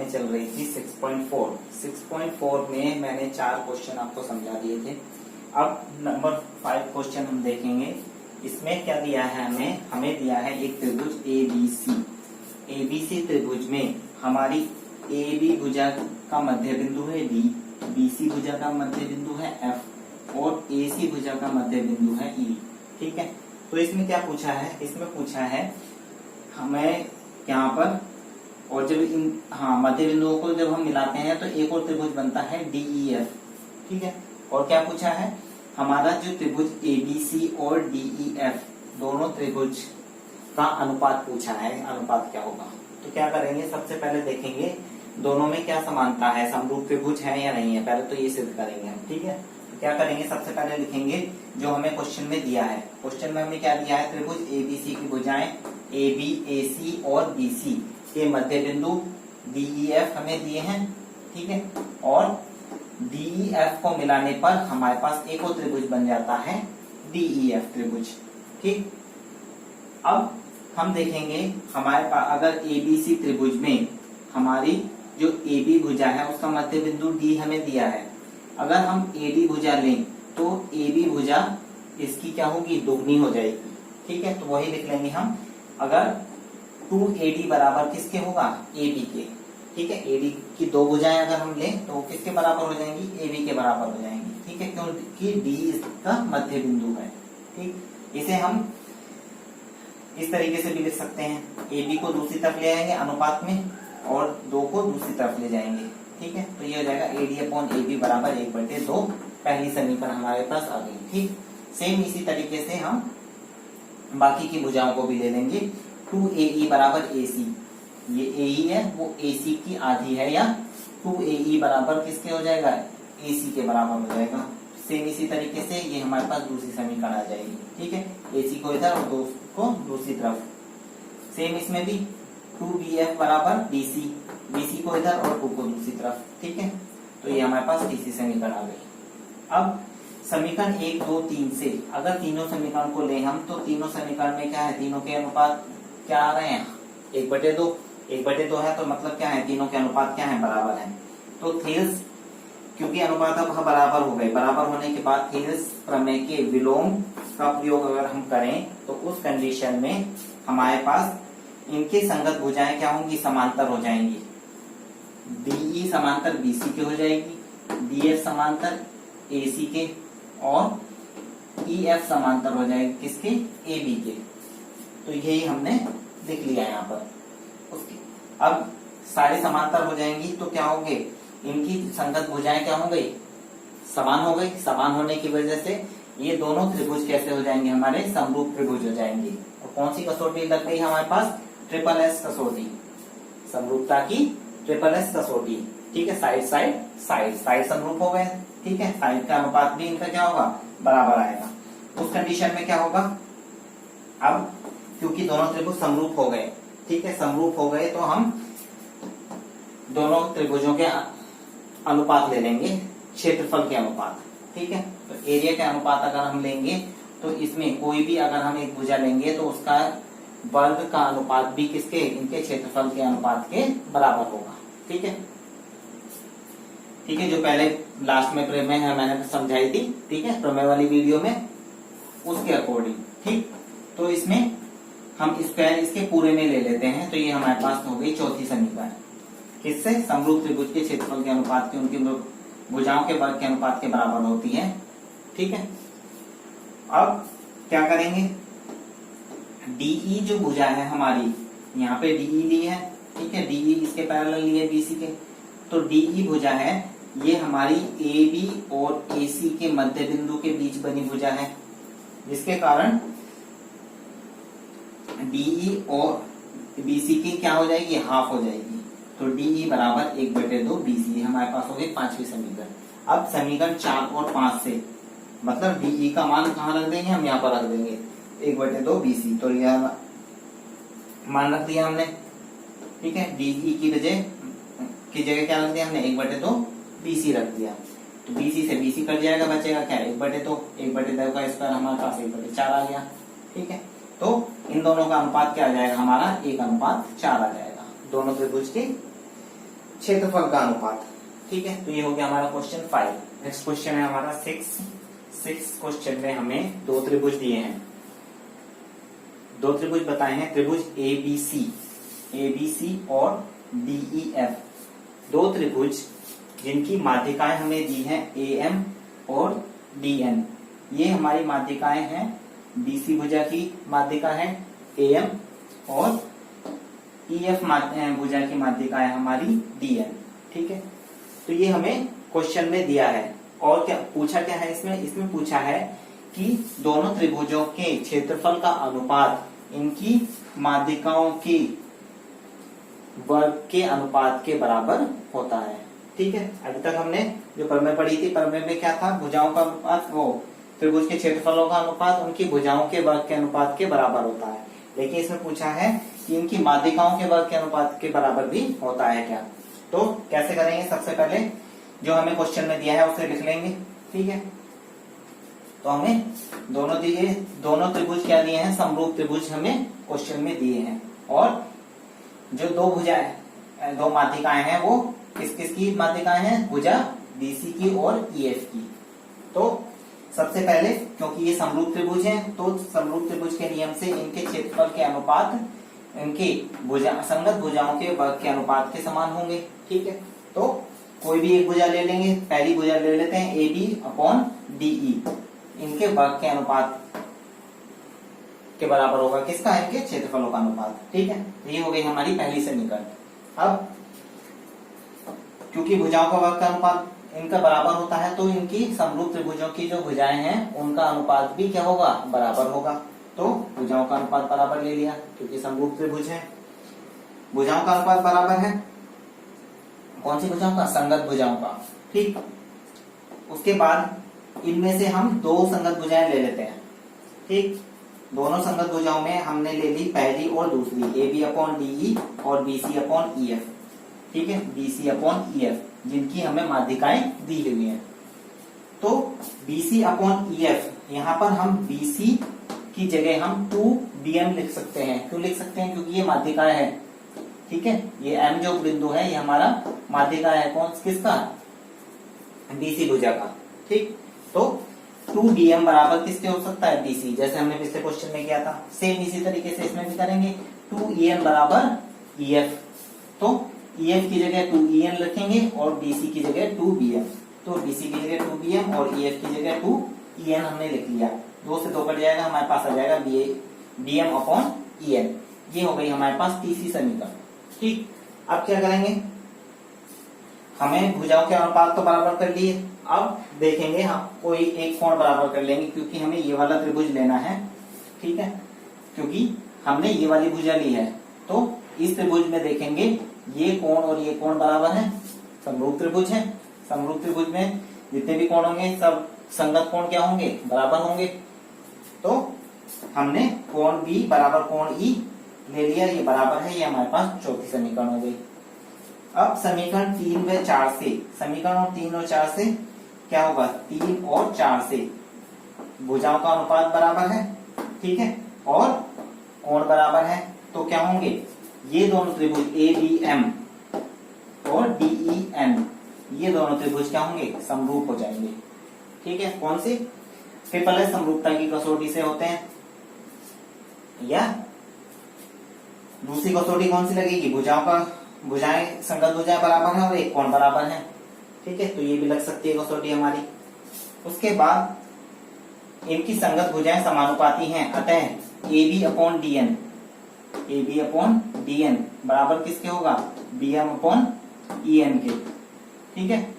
अपने चल रही थी 6.4 में मैंने 4 क्वेश्चन आपको समझा दिए थे। अब नंबर 5 क्वेश्चन हम देखेंगे। इसमें क्या दिया है हमें दिया है एक त्रिभुज एबीसी त्रिभुज में हमारी AB भुजा का मध्य बिंदु है D, BC भुजा का मध्य बिंदु है F और AC भुजा का मध्य बिंदु है E। ठीक है, तो इसमें क्या पूछा है, इसमें पूछा है हमें यहाँ पर, और जब मध्य बिंदुओं को जब हम मिलाते हैं तो एक और त्रिभुज बनता है DEF। ठीक है, और क्या पूछा है, हमारा जो त्रिभुज ABC और DEF दोनों त्रिभुज का अनुपात पूछा है, अनुपात क्या होगा। तो क्या करेंगे, सबसे पहले देखेंगे दोनों में क्या समानता है, समरूप त्रिभुज है या नहीं है, पहले तो ये सिद्ध करेंगे हम। ठीक है, तो क्या करेंगे, सबसे पहले लिखेंगे जो हमें क्वेश्चन में दिया है। क्वेश्चन में हमें क्या दिया है, त्रिभुज ABC की भुजाएं AB, AC और BC के मध्य बिंदु DEF हमें दिए हैं। ठीक है, और DEF को मिलाने पर हमारे पास एक और त्रिभुज बन जाता है DEF त्रिभुज। ठीक, अब हम देखेंगे हमारे पास अगर ABC त्रिभुज में हमारी जो AB भुजा है उसका मध्य बिंदु D हमें दिया है, अगर हम AD भुजा लें तो AB भुजा इसकी क्या होगी, दोगुनी हो जाएगी। ठीक है, तो वही लिख लेंगे हम, अगर 2AD बराबर किसके होगा, AB के। ठीक है, AD की दो भुजाएं अगर हम लें तो किसके बराबर हो जाएंगी, AB के बराबर हो जाएंगी। ठीक है, क्योंकि D इसका मध्य बिंदु है। ठीक, इसे हम इस तरीके से भी लिख सकते हैं, AB को दूसरी तरफ ले आएंगे अनुपात में और 2 को दूसरी तरफ ले जाएंगे। ठीक है, तो ये हो जाएगा AD/AB बराबर 1/2। पहली समीकरण हमारे पास आ गई। ठीक, सेम इसी तरीके से हम बाकी की भुजाओं को भी ले लेंगे। 2AE बराबर AC, ये AE है वो AC की आधी है, या 2AE बराबर किसके हो जाएगा, AC के बराबर हो जाएगा। सेम इसी तरीके से ये हमारे पास दूसरी समीकरण आ जाएगी। ठीक है, AC को इधर और 2 को दूसरी तरफ। सेम इसमें भी 2BF बराबर BC, BC को इधर और 2 को दूसरी तरफ। ठीक है, तो ये हमारे पास तीसरी समीकरण आ गई। अब समीकरण 1, 2, 3 से अगर तीनों समीकरण को ले हम तो तीनों समीकरण में क्या है, तीनों के अनुपात क्या आ रहे हैं, 1/2। 1/2 है तो मतलब क्या है, तीनों के अनुपात क्या है, बराबर है। तो थेल्स, क्योंकि अनुपात अब बराबर हो गए, बराबर होने के बाद थेल्स प्रमेय के विलोम का प्रयोग अगर हम करें तो उस कंडीशन में हमारे पास इनके संगत भुजाएं क्या होंगी, समांतर हो जाएंगी। DE समांतर BC के हो जाएगी, DF समांतर AC के और EF समांतर हो जाएगी किसके, AB के। तो यही हमने लिख लिया यहाँ पर। उसके अब सारे समांतर हो जाएंगी तो क्या होंगे, इनकी संगत भुजाएं क्या हो गई, समान हो गई। समान होने की वजह से ये दोनों त्रिभुज कैसे हो जाएंगे, हमारे समरूप त्रिभुज हो जाएंगे। और कौन सी कसौटी लग गई हमारे पास, SSS कसौटी, समरूपता की SSS कसौटी। ठीक है, साइड समरूप हो गए। ठीक है, साइड का अनुपात भी इनका क्या होगा, बराबर आएगा। उस कंडीशन में क्या होगा, अब क्योंकि दोनों त्रिभुज समरूप हो गए, ठीक है, समरूप हो गए तो हम दोनों त्रिभुजों के अनुपात ले लेंगे, क्षेत्रफल के अनुपात। ठीक है, तो एरिया के अनुपात अगर हम लेंगे तो इसमें कोई भी अगर हम एक भुजा लेंगे तो उसका वर्ग का अनुपात भी किसके, इनके क्षेत्रफल के अनुपात के बराबर होगा। ठीक है, ठीक है, जो पहले लास्ट में प्रमेय है मैंने समझाई थी, ठीक है, प्रमेय वाली वीडियो में, उसके अकॉर्डिंग। ठीक, तो इसमें हम स्क्वायर इसके पूरे में ले लेते हैं, तो ये हमारे पास हो गई चौथी समीकरण। किससे, समरूप त्रिभुज के क्षेत्रफल के अनुपात की उनकी भुजाओं के वर्ग के अनुपात के बराबर होती है। ठीक है, अब क्या करेंगे, DE जो भुजा है हमारी, यहाँ पे DE ली है। ठीक है, DE इसके पैरेलल ली है BC के, तो DE भुजा है ये हमारी AB और AC के मध्य बिंदु के बीच बनी भुजा है, जिसके कारण DE और BC की क्या हो जाएगी, हाफ हो जाएगी। तो DE बराबर 1/2 BC हमारे पास हो गई पांचवी समीकरण। अब समीकरण 4 और 5 से मतलब DE का मान कहाँ रख देंगे, हम यहाँ पर रख देंगे 1/2 BC। तो यह मान रख दिया हमने। ठीक है, DE की जगह क्या रख दिया हमने, 1/2 BC रख दिया। तो BC से BC कट जाएगा, बचेगा क्या, 1/2। 1/2 का स्क्वायर हमारे पास 1/4 आ गया। ठीक है, तो इन दोनों का अनुपात क्या आ जाएगा हमारा, 1:4 आ जाएगा। दोनों त्रिभुज के क्षेत्रफल का अनुपात। ठीक है, तो ये हो गया हमारा क्वेश्चन 5। नेक्स्ट क्वेश्चन है हमारा 6। क्वेश्चन में हमें दो त्रिभुज दिए हैं, दो त्रिभुज बताए हैं, त्रिभुज एबीसी और डीईएफ। दो त्रिभुज जिनकी माध्यिकाएं हमें दी हैं एएम और डीएन। ये हमारी माध्यिकाएं हैं, बीसी भुजा की माध्यिका है एएम और ईएफ भुजा की माध्यिका है हमारी डीएन। ठीक है, तो ये हमें क्वेश्चन में दिया है। और क्या पूछा, क्या है इसमें पूछा है कि दोनों त्रिभुजों के क्षेत्रफल का अनुपात इनकी माध्यिकाओं की वर्ग के अनुपात के बराबर होता है। ठीक है, अभी तक हमने जो प्रमेय पढ़ी थी, प्रमेय में क्या था, भुजाओं का अनुपात, वो त्रिभुज के क्षेत्रफलों का अनुपात उनकी भुजाओं के वर्ग के अनुपात के बराबर होता है। लेकिन इसमें पूछा है कि इनकी माध्यिकाओं के वर्ग के अनुपात के बराबर भी होता है क्या। तो कैसे करेंगे, सबसे पहले जो हमें क्वेश्चन में दिया है उसे लिख लेंगे। ठीक है, तो हमें दोनों त्रिभुज क्या दिए हैं, समरूप त्रिभुज हमें क्वेश्चन में दिए हैं। और जो दो भुजाएं, दो माध्यिकाएं हैं, वो किस किस की माध्यिकाएं हैं, भुजा बीसी की और ईएफ की। तो सबसे पहले क्योंकि ये समरूप त्रिभुज हैं, तो समरूप त्रिभुज के नियम से इनके क्षेत्रफल के अनुपात इनके संगत भुजाओं के वर्ग के अनुपात के समान होंगे। ठीक है, तो कोई भी एक भुजा ले लेंगे, पहली भुजा ले लेते हैं AB अपॉन DE, इनके वर्ग के अनुपात के बराबर होगा किसका, इनके क्षेत्रफलों का अनुपात। ठीक है, ये हो गई हमारी पहली समीकरण। अब क्योंकि भुजाओं का वर्ग का अनुपात इनका बराबर होता है, तो इनकी समरूप त्रिभुजों की जो भुजाएं हैं उनका अनुपात भी क्या होगा, बराबर होगा। तो भुजाओं का अनुपात बराबर ले लिया, क्योंकि समरूप त्रिभुज है, भुजाओं का अनुपात बराबर है। कौन सी भुजाओं का, संगत भुजाओं का। ठीक, उसके बाद इनमें से हम दो संगत भुजाएं ले लेते हैं। ठीक, दोनों संगत भुजाओं में हमने ले ली पहली और दूसरी, AB अपॉन DE और BC अपॉन EF। ठीक है, BC अपॉन EF, जिनकी हमें माध्यिकाएं दी हुई हैं। तो BC अपॉन EF, यहाँ पर हम BC की जगह हम 2BM लिख सकते हैं। क्यों लिख सकते हैं, क्योंकि ये माध्यिकाएं है। ठीक है, ये M जो बिंदु है ये हमारा माध्यिका है, कौन किसका, BC भुजा का। ठीक, तो 2BM बराबर किसके हो सकता है, BC, जैसे हमने पिछले क्वेश्चन में किया था। सेम इसी तरीके से इसमें भी करेंगे, 2EM बराबर EF। तो EF की जगह 2EN रखेंगे और BC की जगह 2BM। तो BC की जगह 2BM और EF की जगह 2EN हमने लिख लिया। 2 से 2 कट जाएगा, हमारे पास आ जाएगा BM अपॉन EN। ये हो गई हमारे पास तीसरी समीकरण। ठीक, अब क्या करेंगे, हमें भुजाओं के अनुपात तो बराबर कर लिए। अब देखेंगे हम कोई एक कोण बराबर कर लेंगे, क्योंकि हमें ये वाला त्रिभुज लेना है। ठीक है, क्योंकि हमने ये वाली भुजा ली है, तो इस त्रिभुज में देखेंगे ये कोण और ये कोण बराबर है, समरूप त्रिभुज है। समरूप त्रिभुज में जितने भी कोण होंगे सब संगत कोण क्या होंगे, बराबर होंगे। तो हमने कोण B बराबर कोण E ले लिया, ये बराबर है, ये हमारे पास चौथी समीकरण हो गई। अब समीकरण 3 व 4 से, समीकरण 3 और 4 से क्या होगा, 3 और 4 से भुजाओं का अनुपात बराबर है। ठीक है, और कोण बराबर है, तो क्या होंगे, ये दोनों त्रिभुज ABM और DEN, ये दोनों त्रिभुज क्या होंगे, समरूप हो जाएंगे। ठीक है, कौन सी, ट्रिपल एस समरूपता की कसौटी से होते हैं, या दूसरी कसौटी कौन सी लगेगी, भुजाएं संगत भुजाएं बराबर है और एक कोण बराबर है। ठीक है, तो ये भी लग सकती है कसौटी हमारी। उसके बाद इनकी संगत भुजाएं समानुपाती हैं, अतः AB अपॉन DN बराबर किसके होगा, BM अपॉन EN के। ठीक है,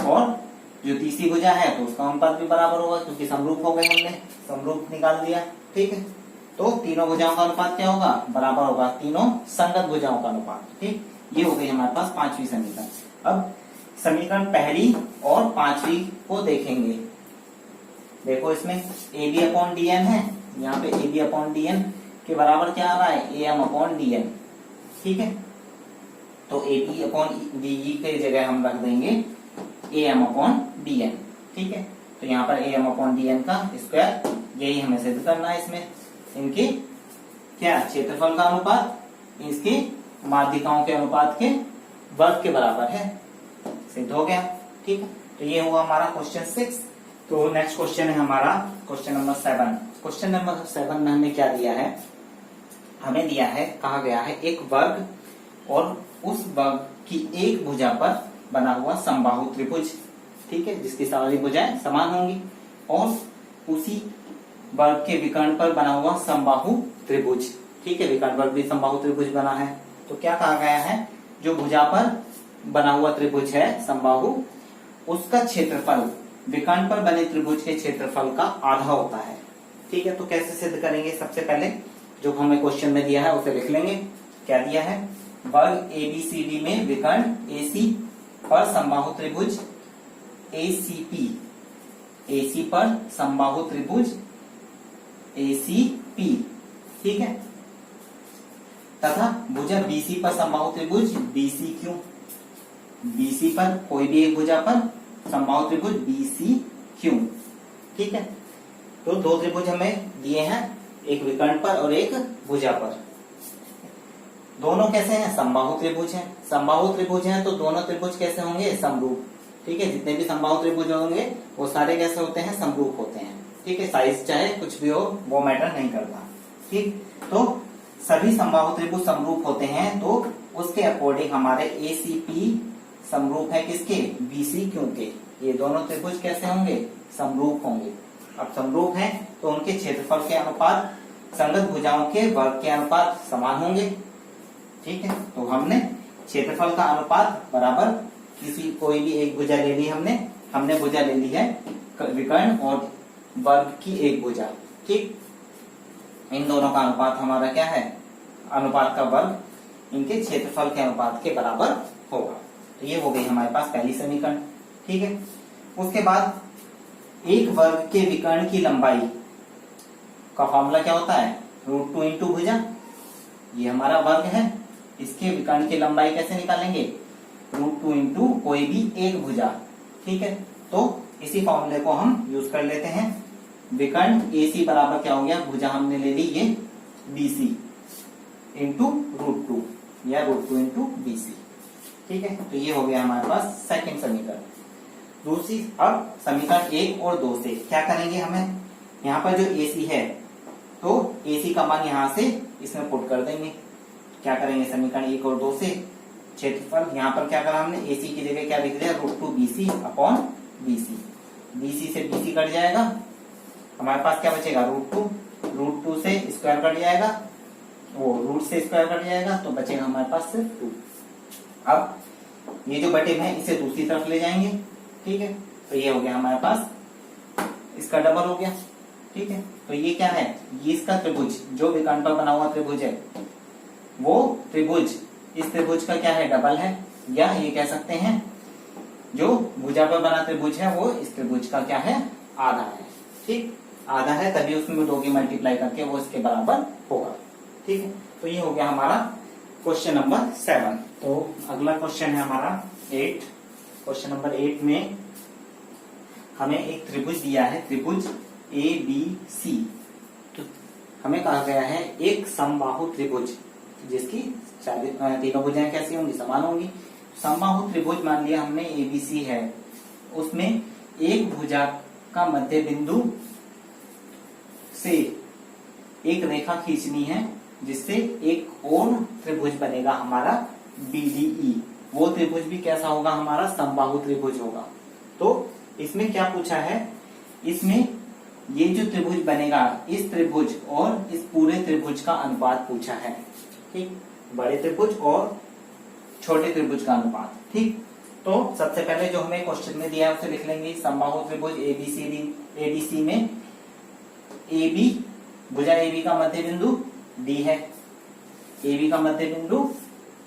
और जो तीसरी भुजा है तो उसका अनुपात भी बराबर होगा, क्योंकि समरूप हो गए, हमने समरूप निकाल दिया। ठीक है, तो तीनों भुजाओं का अनुपात क्या होगा, बराबर होगा, तीनों संगत भुजाओं का अनुपात। ठीक, ये हो गई हमारे पास पांचवी समीकरण। अब समीकरण पहली और पांचवी को देखेंगे। देखो इसमें AB अपॉन DN है, यहाँ पे AB अपॉन DN के बराबर क्या आ रहा है, AM अपॉन DN। ठीक है, तो AB अपॉन DE के जगह हम रख देंगे AM अपॉन DN। ठीक है, तो यहाँ पर AM अपॉन DN का स्क्वायर, यही हमें सिद्ध करना है। इसमें इनके क्या, क्षेत्रफल का अनुपात इसके माध्यिकाओं के अनुपात के वर्ग के बराबर है। सिद्ध हो गया। ठीक है, तो ये हुआ हमारा क्वेश्चन 6। तो नेक्स्ट क्वेश्चन है हमारा क्वेश्चन नंबर 7। क्वेश्चन नंबर 7 में हमें क्या दिया है, हमें दिया है, कहा गया है एक वर्ग और उस वर्ग की एक भुजा पर बना हुआ समबाहु त्रिभुज, ठीक है, जिसकी सारी भुजाएं समान होंगी, और उसी वर्ग के विकर्ण पर बना हुआ समबाहु त्रिभुज, ठीक है, विकर्ण पर भी समबाहु त्रिभुज बना है। तो क्या कहा गया है, जो भुजा पर बना हुआ त्रिभुज है समबाहु, उसका क्षेत्रफल विकर्ण पर बने त्रिभुज के क्षेत्रफल का आधा होता है। ठीक है, तो कैसे सिद्ध करेंगे, सबसे पहले जो हमें क्वेश्चन में दिया है उसे लिख लेंगे। क्या दिया है, वर्ग ABCD में विकर्ण AC पर समबाहु त्रिभुज ACP, AC पर समबाहु त्रिभुज ACP, ठीक है, तथा भुजा BC पर समबाहु त्रिभुज BCQ, BC पर कोई भी एक भुजा पर समबाहु त्रिभुज BCQ, ठीक है। तो दो त्रिभुज हमें दिए हैं, एक विकर्ण पर और एक भुजा पर। दोनों कैसे हैं, समबाहु त्रिभुज हैं। समबाहु त्रिभुज हैं तो दोनों त्रिभुज कैसे होंगे, समरूप, ठीक है। जितने भी समबाहु त्रिभुज होंगे वो सारे कैसे होते हैं, समरूप होते हैं, ठीक है। साइज चाहे कुछ भी हो वो मैटर नहीं करता, ठीक। तो सभी समबाहु त्रिभुज समरूप होते हैं, तो उसके अकॉर्डिंग हमारे ACP समरूप है किसके, BCQ के। ये दोनों त्रिभुज कैसे होंगे, समरूप होंगे। अब समरूप हैं तो उनके क्षेत्रफल के अनुपात संगत भुजाओं के वर्ग के अनुपात समान होंगे, ठीक है। तो हमने क्षेत्रफल का अनुपात बराबर किसी कोई भी एक भुजा ले ली, हमने भुजा ले ली है विकर्ण और वर्ग की एक भुजा, ठीक। इन दोनों का अनुपात हमारा क्या है, अनुपात का वर्ग इनके क्षेत्रफल के अनुपात के बराबर होगा। तो ये हो गई हमारे पास पहली समीकरण, ठीक है। उसके बाद एक वर्ग के विकर्ण की लंबाई का फॉर्मूला क्या होता है, √2 इंटू भुजा। ये हमारा वर्ग है, इसके विकर्ण की लंबाई कैसे निकालेंगे, √2 इंटू कोई भी एक भुजा, ठीक है। तो इसी फॉर्मूले को हम यूज कर लेते हैं। विकर्ण AC बराबर क्या हो गया, भुजा हमने ले ली ये BC इंटू √2 या √2 इंटू BC, ठीक है। तो ये हो गया हमारे पास सेकंड समीकरण। दूसरी, अब समीकरण 1 और 2 से क्या करेंगे, हमें यहाँ पर जो AC है तो AC का मान यहाँ से इसमें पुट कर देंगे। क्या करेंगे, समीकरण 1 और 2 से क्षेत्रफल, यहाँ पर क्या करा हमने, AC की जगह क्या लिख दिया, √2 BC अपॉन BC। BC से BC कट जाएगा, हमारे पास क्या बचेगा, √2 से स्क्वायर कट जाएगा, वो रूट से स्क्वायर कट जाएगा, तो बचेगा हमारे पास सिर्फ 2। अब ये जो बटे में है इसे दूसरी तरफ ले जाएंगे, ठीक है। तो ये हो गया हमारे पास, इसका डबल हो गया, ठीक है। तो ये क्या है, ये इसका त्रिभुज जो विकर्ण पर बना हुआ त्रिभुज है, वो त्रिभुज इस त्रिभुज का क्या है, डबल है, या ये कह सकते हैं जो भुजा पर बना त्रिभुज है वो इस त्रिभुज का क्या है, आधा है, ठीक। आधा है तभी उसमें 2 की मल्टीप्लाई करके वो इसके बराबर होगा, ठीक है। तो ये हो गया हमारा क्वेश्चन नंबर 7। तो अगला क्वेश्चन है हमारा 8। क्वेश्चन नंबर 8 में हमें एक त्रिभुज दिया है, त्रिभुज ABC। तो हमें कहा गया है एक समबाहु त्रिभुज जिसकी तीनों भुजाएं कैसी होंगी, समान होंगी। समबाहु त्रिभुज मान लिया हमने ABC है, उसमें एक भुजा का मध्य बिंदु से एक रेखा खींचनी है जिससे एक और त्रिभुज बनेगा हमारा BDE। वो त्रिभुज भी कैसा होगा, हमारा समबाहु त्रिभुज होगा। तो इसमें क्या पूछा है, इसमें ये जो त्रिभुज बनेगा इस त्रिभुज और इस पूरे त्रिभुज का अनुपात पूछा है, ठीक। बड़े त्रिभुज और छोटे त्रिभुज का अनुपात, ठीक। तो सबसे पहले जो हमें क्वेश्चन में दिया है उसे लिख लेंगे। समबाहु त्रिभुज ABC में AB, भुजा AB का मध्य बिंदु D है, AB का मध्य बिंदु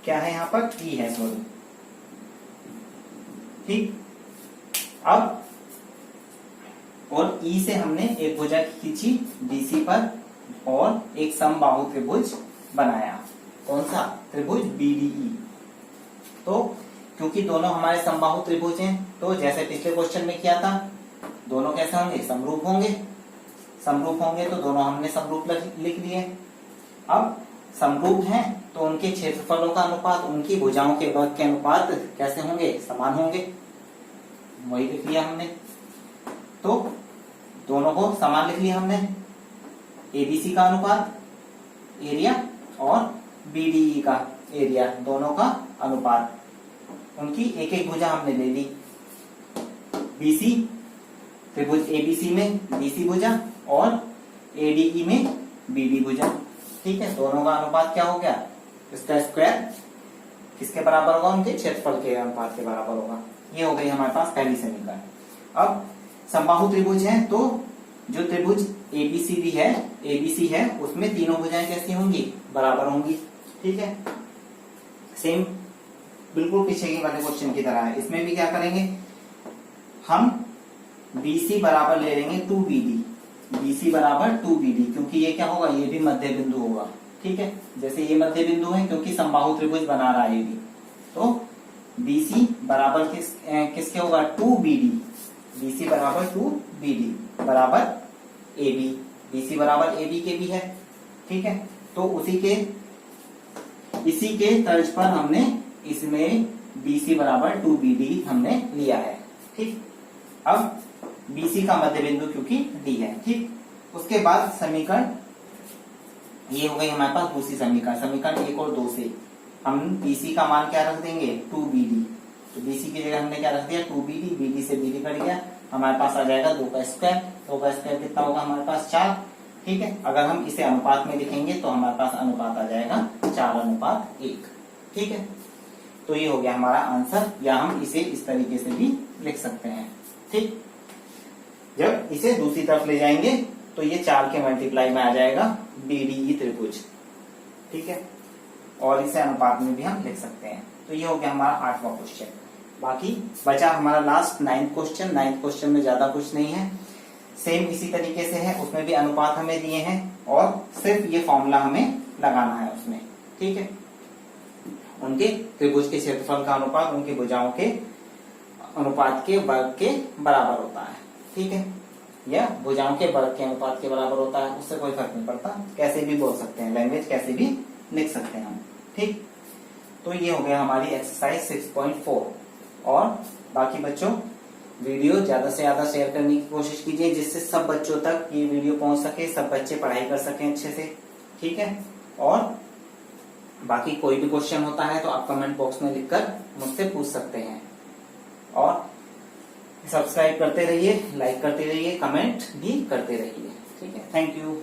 क्या है, यहाँ पर E है, सॉरी, ठीक। अब और E से हमने एक भुजा खींची BC पर और एक समबाहु त्रिभुज बनाया, कौन सा, त्रिभुज BDE। तो क्योंकि दोनों हमारे समबाहु त्रिभुज हैं, तो जैसे पिछले क्वेश्चन में किया था, दोनों कैसे होंगे, समरूप होंगे। समरूप होंगे तो दोनों हमने समरूप लिख लिए। अब समरूप हैं तो उनके क्षेत्रफलों का अनुपात उनकी भुजाओं के वर्ग के अनुपात कैसे होंगे, समान होंगे। वही लिख लिया हमने, तो दोनों को समान लिख लिया हमने। एबीसी का अनुपात एरिया और बीडीई का एरिया, दोनों का अनुपात, उनकी एक एक भुजा हमने ले ली। बीसी त्रिभुज एबीसी में बीसी भुजा और एडीई में बीडी भुजा, ठीक है। दोनों का अनुपात क्या हो गया, इसका स्क्वायर किसके बराबर होगा, उनके क्षेत्रफल के अनुपात के बराबर होगा। ये हो गई हमारे पास पहली समीकरण। अब समबाहु त्रिभुज है तो जो त्रिभुज एबीसी है उसमें तीनों भुजाएं कैसी होंगी, बराबर होंगी, ठीक है। सेम बिल्कुल पीछे के वाले क्वेश्चन की तरह है। इसमें भी क्या करेंगे, हम बीसी बराबर ले लेंगे 2BD, बीसी बराबर 2BD, क्योंकि ये क्या होगा, ये भी मध्य बिंदु होगा, ठीक है। जैसे ये मध्य बिंदु है क्योंकि समबाहु त्रिभुज बना रहा है ये भी, तो बीसी बराबर किसके होगा, 2BD, बीसी बराबर 2BD बराबर AB, बीसी बराबर AB के भी है, ठीक है। तो इसी के तर्ज पर हमने इसमें BC बराबर 2BD हमने लिया है, ठीक। अब BC का मध्य बिंदु क्योंकि D है, ठीक। उसके बाद समीकरण ये हो गई हमारे पास दूसरी समीकरण 1 और 2 से हम BC का मान क्या रख देंगे, 2BD, तो BC की जगह हमने क्या रख दिया, 2BD, BD से BD कट गया, हमारे पास आ जाएगा 2 का स्क्वायर, 2 का स्क्वायर कितना होगा हमारे पास 4, ठीक है। अगर हम इसे अनुपात में लिखेंगे तो हमारे पास अनुपात आ जाएगा 4:1, ठीक है। तो ये हो गया हमारा आंसर, या हम इसे इस तरीके से भी लिख सकते हैं, ठीक। जब इसे दूसरी तरफ ले जाएंगे तो ये 4 के मल्टीप्लाई में आ जाएगा बीडीई त्रिभुज, ठीक है। और इसे अनुपात में भी हम लिख सकते हैं। तो ये हो गया हमारा 8वां क्वेश्चन। बाकी बचा हमारा last 9th question. 9th question में ज्यादा कुछ नहीं है, सेम इसी तरीके से है, उसमें भी अनुपात हमें दिए हैं और सिर्फ ये फॉर्मूला हमें लगाना है उसमें, ठीक है। उनके त्रिभुज के क्षेत्रफल का अनुपात उनकी भुजाओं के अनुपात के वर्ग के बराबर होता है, ठीक है, या भुजाओं के वर्ग के अनुपात के बराबर होता है, उससे कोई फर्क नहीं पड़ता, कैसे भी बोल सकते हैं, लैंग्वेज कैसे भी लिख सकते हैं हम, ठीक। तो ये हो गया हमारी एक्सरसाइज 6.4। और बाकी बच्चों वीडियो ज्यादा से ज्यादा शेयर करने की कोशिश कीजिए, जिससे सब बच्चों तक ये वीडियो पहुंच सके, सब बच्चे पढ़ाई कर सकें अच्छे से, ठीक है। और बाकी कोई भी क्वेश्चन होता है तो आप कमेंट बॉक्स में लिखकर मुझसे पूछ सकते हैं। और सब्सक्राइब करते रहिए, लाइक करते रहिए, कमेंट भी करते रहिए, ठीक है। Thank you.